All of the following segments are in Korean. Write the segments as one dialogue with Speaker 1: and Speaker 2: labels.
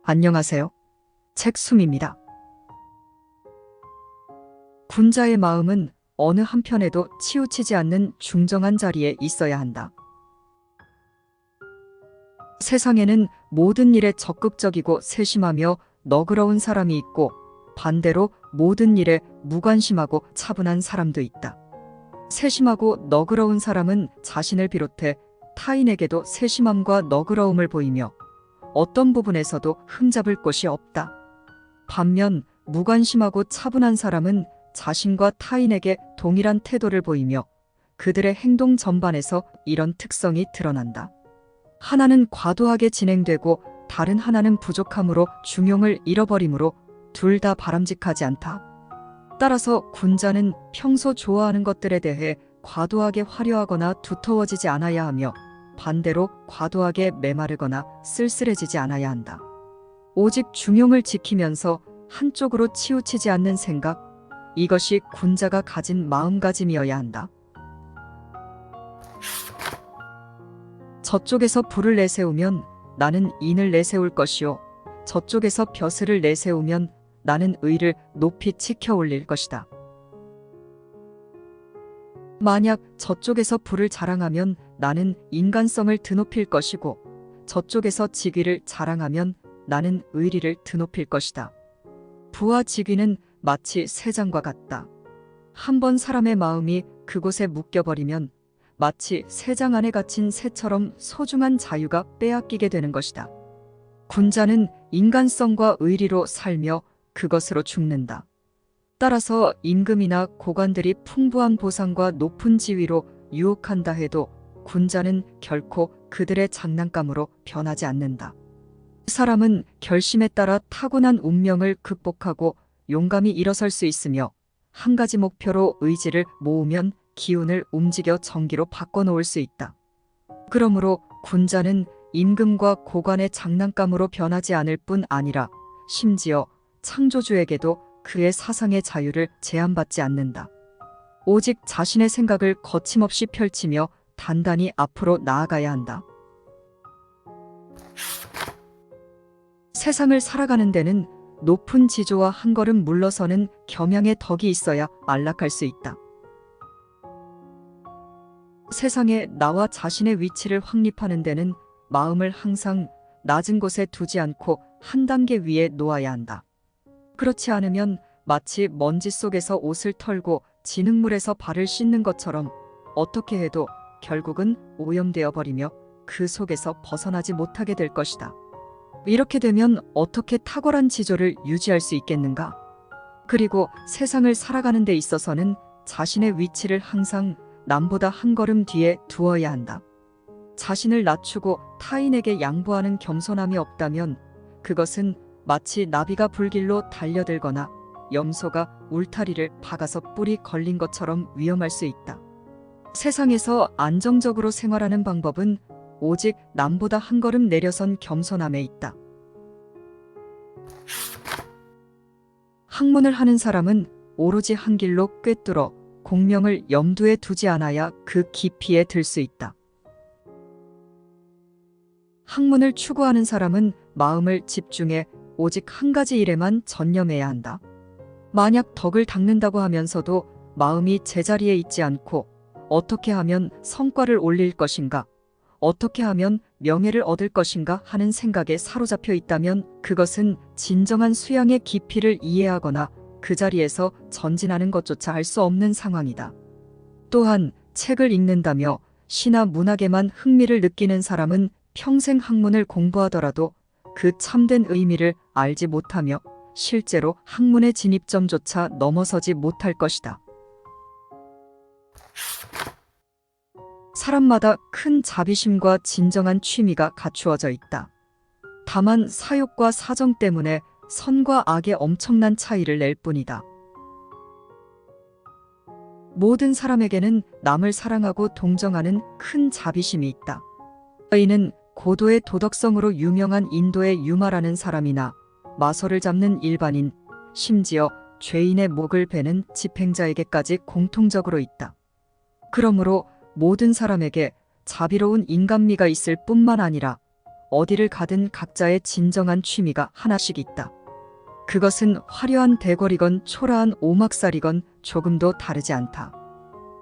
Speaker 1: 안녕하세요. 책숨입니다. 군자의 마음은 어느 한편에도 치우치지 않는 중정한 자리에 있어야 한다. 세상에는 모든 일에 적극적이고 세심하며 너그러운 사람이 있고 반대로 모든 일에 무관심하고 차분한 사람도 있다. 세심하고 너그러운 사람은 자신을 비롯해 타인에게도 세심함과 너그러움을 보이며 어떤 부분에서도 흠잡을 곳이 없다. 반면 무관심하고 차분한 사람은 자신과 타인에게 동일한 태도를 보이며 그들의 행동 전반에서 이런 특성이 드러난다. 하나는 과도하게 진행되고 다른 하나는 부족함으로 중용을 잃어버리므로 둘 다 바람직하지 않다. 따라서 군자는 평소 좋아하는 것들에 대해 과도하게 화려하거나 두터워지지 않아야 하며 반대로 과도하게 메마르거나 쓸쓸해지지 않아야 한다. 오직 중용을 지키면서 한쪽으로 치우치지 않는 생각, 이것이 군자가 가진 마음가짐이어야 한다. 저쪽에서 불을 내세우면 나는 인을 내세울 것이요, 저쪽에서 벼슬을 내세우면 나는 의를 높이 치켜 올릴 것이다. 만약 저쪽에서 부를 자랑하면 나는 인간성을 드높일 것이고 저쪽에서 직위를 자랑하면 나는 의리를 드높일 것이다. 부와 직위는 마치 새장과 같다. 한번 사람의 마음이 그곳에 묶여버리면 마치 새장 안에 갇힌 새처럼 소중한 자유가 빼앗기게 되는 것이다. 군자는 인간성과 의리로 살며 그것으로 죽는다. 따라서 임금이나 고관들이 풍부한 보상과 높은 지위로 유혹한다 해도 군자는 결코 그들의 장난감으로 변하지 않는다. 사람은 결심에 따라 타고난 운명을 극복하고 용감히 일어설 수 있으며 한 가지 목표로 의지를 모으면 기운을 움직여 정기로 바꿔놓을 수 있다. 그러므로 군자는 임금과 고관의 장난감으로 변하지 않을 뿐 아니라 심지어 창조주에게도 그의 사상의 자유를 제한받지 않는다. 오직 자신의 생각을 거침없이 펼치며 단단히 앞으로 나아가야 한다. 세상을 살아가는 데는 높은 지조와 한 걸음 물러서는 겸양의 덕이 있어야 안락할 수 있다. 세상에 나와 자신의 위치를 확립하는 데는 마음을 항상 낮은 곳에 두지 않고 한 단계 위에 놓아야 한다. 그렇지 않으면 마치 먼지 속에서 옷을 털고 진흙물에서 발을 씻는 것처럼 어떻게 해도 결국은 오염되어 버리며 그 속에서 벗어나지 못하게 될 것이다. 이렇게 되면 어떻게 탁월한 지조를 유지할 수 있겠는가? 그리고 세상을 살아가는 데 있어서는 자신의 위치를 항상 남보다 한 걸음 뒤에 두어야 한다. 자신을 낮추고 타인에게 양보하는 겸손함이 없다면 그것은 마치 나비가 불길로 달려들거나 염소가 울타리를 박아서 뿔이 걸린 것처럼 위험할 수 있다. 세상에서 안정적으로 생활하는 방법은 오직 남보다 한 걸음 내려선 겸손함에 있다. 학문을 하는 사람은 오로지 한 길로 꿰뚫어 공명을 염두에 두지 않아야 그 깊이에 들 수 있다. 학문을 추구하는 사람은 마음을 집중해 오직 한 가지 일에만 전념해야 한다. 만약 덕을 닦는다고 하면서도 마음이 제자리에 있지 않고 어떻게 하면 성과를 올릴 것인가, 어떻게 하면 명예를 얻을 것인가 하는 생각에 사로잡혀 있다면 그것은 진정한 수양의 깊이를 이해하거나 그 자리에서 전진하는 것조차 할 수 없는 상황이다. 또한 책을 읽는다며 시나 문학에만 흥미를 느끼는 사람은 평생 학문을 공부하더라도 그 참된 의미를 알지 못하며 실제로 학문의 진입점조차 넘어서지 못할 것이다. 사람마다 큰 자비심과 진정한 취미가 갖추어져 있다. 다만 사욕과 사정 때문에 선과 악의 엄청난 차이를 낼 뿐이다. 모든 사람에게는 남을 사랑하고 동정하는 큰 자비심이 있다. 이는 고도의 도덕성으로 유명한 인도의 유마라는 사람이나 마소를 잡는 일반인, 심지어 죄인의 목을 베는 집행자에게까지 공통적으로 있다. 그러므로 모든 사람에게 자비로운 인간미가 있을 뿐만 아니라 어디를 가든 각자의 진정한 취미가 하나씩 있다. 그것은 화려한 대궐이건 초라한 오막살이건 조금도 다르지 않다.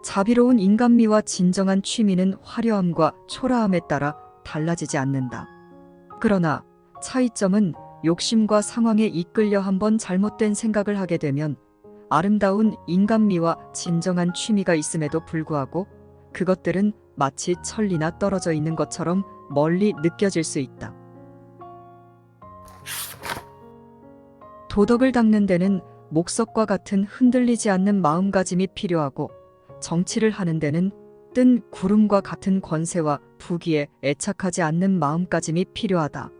Speaker 1: 자비로운 인간미와 진정한 취미는 화려함과 초라함에 따라 달라지지 않는다. 그러나 차이점은 욕심과 상황에 이끌려 한번 잘못된 생각을 하게 되면 아름다운 인간미와 진정한 취미가 있음에도 불구하고 그것들은 마치 천리나 떨어져 있는 것처럼 멀리 느껴질 수 있다. 도덕을 닦는 데는 목석과 같은 흔들리지 않는 마음가짐이 필요하고 정치를 하는 데는 뜬 구름과 같은 권세와 부귀에 애착하지 않는 마음가짐이 필요하다.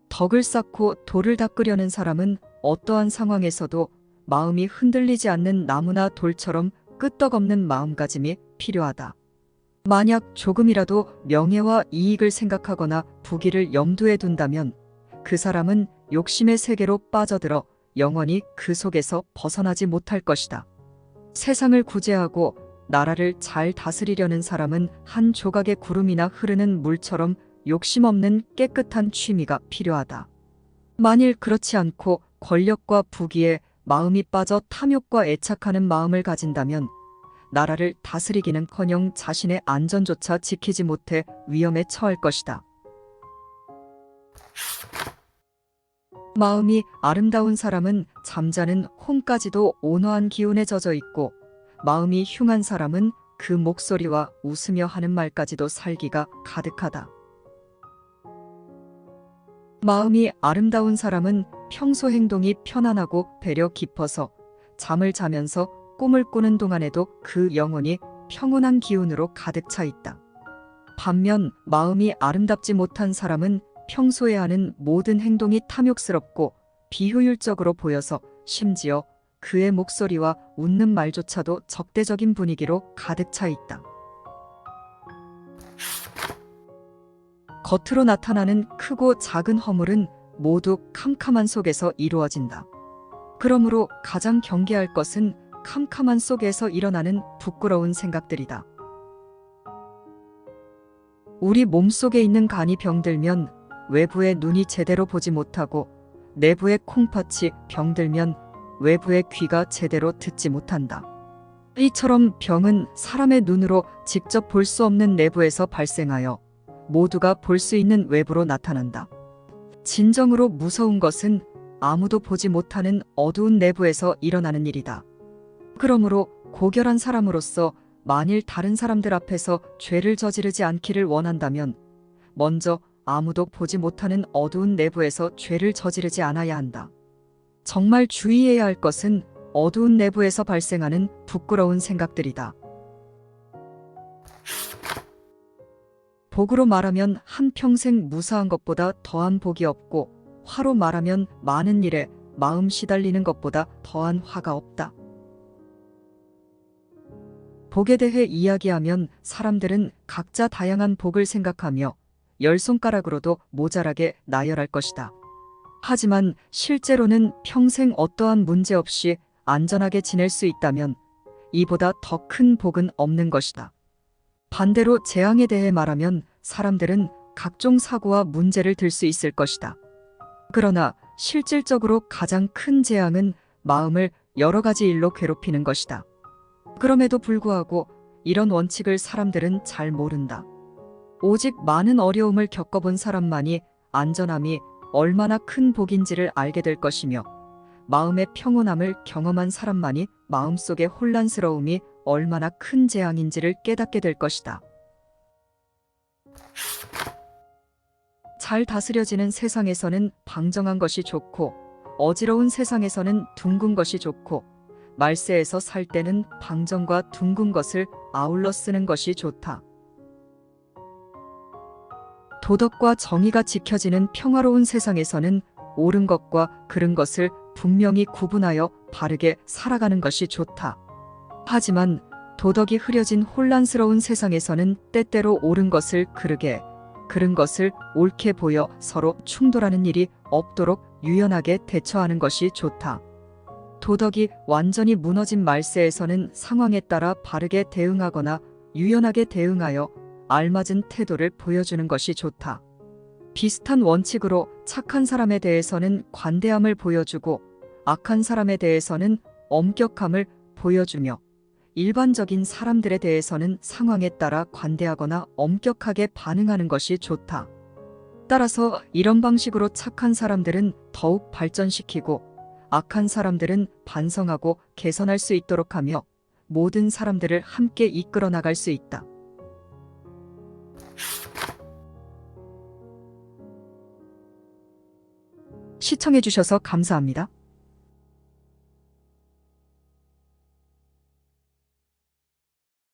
Speaker 1: 덕을 쌓고 도를 닦으려는 사람은 어떠한 상황에서도 마음이 흔들리지 않는 나무나 돌처럼 끄떡없는 마음가짐이 필요하다. 만약 조금이라도 명예와 이익을 생각하거나 부귀를 염두에 둔다면 그 사람은 욕심의 세계로 빠져들어 영원히 그 속에서 벗어나지 못할 것이다. 세상을 구제하고 나라를 잘 다스리려는 사람은 한 조각의 구름이나 흐르는 물처럼 욕심 없는 깨끗한 취미가 필요하다. 만일 그렇지 않고 권력과 부귀에 마음이 빠져 탐욕과 애착하는 마음을 가진다면 나라를 다스리기는커녕 자신의 안전조차 지키지 못해 위험에 처할 것이다. 마음이 아름다운 사람은 잠자는 홈까지도 온화한 기운에 젖어 있고 마음이 흉한 사람은 그 목소리와 웃으며 하는 말까지도 살기가 가득하다. 마음이 아름다운 사람은 평소 행동이 편안하고 배려 깊어서 잠을 자면서 꿈을 꾸는 동안에도 그 영혼이 평온한 기운으로 가득 차 있다. 반면 마음이 아름답지 못한 사람은 평소에 하는 모든 행동이 탐욕스럽고 비효율적으로 보여서 심지어 그의 목소리와 웃는 말조차도 적대적인 분위기로 가득 차 있다. 겉으로 나타나는 크고 작은 허물은 모두 캄캄한 속에서 이루어진다. 그러므로 가장 경계할 것은 캄캄한 속에서 일어나는 부끄러운 생각들이다. 우리 몸속에 있는 간이 병들면 외부의 눈이 제대로 보지 못하고 내부의 콩팥이 병들면 외부의 귀가 제대로 듣지 못한다. 이처럼 병은 사람의 눈으로 직접 볼 수 없는 내부에서 발생하여 모두가 볼 수 있는 외부로 나타난다. 진정으로 무서운 것은 아무도 보지 못하는 어두운 내부에서 일어나는 일이다. 그러므로 고결한 사람으로서 만일 다른 사람들 앞에서 죄를 저지르지 않기를 원한다면 먼저 아무도 보지 못하는 어두운 내부에서 죄를 저지르지 않아야 한다. 정말 주의해야 할 것은 어두운 내부에서 발생하는 부끄러운 생각들이다. 복으로 말하면 한평생 무사한 것보다 더한 복이 없고 화로 말하면 많은 일에 마음 시달리는 것보다 더한 화가 없다. 복에 대해 이야기하면 사람들은 각자 다양한 복을 생각하며 열 손가락으로도 모자라게 나열할 것이다. 하지만 실제로는 평생 어떠한 문제 없이 안전하게 지낼 수 있다면 이보다 더 큰 복은 없는 것이다. 반대로 재앙에 대해 말하면 사람들은 각종 사고와 문제를 들 수 있을 것이다. 그러나 실질적으로 가장 큰 재앙은 마음을 여러 가지 일로 괴롭히는 것이다. 그럼에도 불구하고 이런 원칙을 사람들은 잘 모른다. 오직 많은 어려움을 겪어본 사람만이 안전함이 얼마나 큰 복인지를 알게 될 것이며 마음의 평온함을 경험한 사람만이 마음속의 혼란스러움이 얼마나 큰 재앙인지를 깨닫게 될 것이다. 잘 다스려지는 세상에서는 방정한 것이 좋고 어지러운 세상에서는 둥근 것이 좋고 말세에서 살 때는 방정과 둥근 것을 아울러 쓰는 것이 좋다. 도덕과 정의가 지켜지는 평화로운 세상에서는 옳은 것과 그른 것을 분명히 구분하여 바르게 살아가는 것이 좋다. 하지만 도덕이 흐려진 혼란스러운 세상에서는 때때로 옳은 것을 그르게, 그른 것을 옳게 보여 서로 충돌하는 일이 없도록 유연하게 대처하는 것이 좋다. 도덕이 완전히 무너진 말세에서는 상황에 따라 바르게 대응하거나 유연하게 대응하여 알맞은 태도를 보여주는 것이 좋다. 비슷한 원칙으로 착한 사람에 대해서는 관대함을 보여주고 악한 사람에 대해서는 엄격함을 보여주며 일반적인 사람들에 대해서는 상황에 따라 관대하거나 엄격하게 반응하는 것이 좋다. 따라서 이런 방식으로 착한 사람들은 더욱 발전시키고 악한 사람들은 반성하고 개선할 수 있도록 하며 모든 사람들을 함께 이끌어 나갈 수 있다. 시청해 주셔서 감사합니다.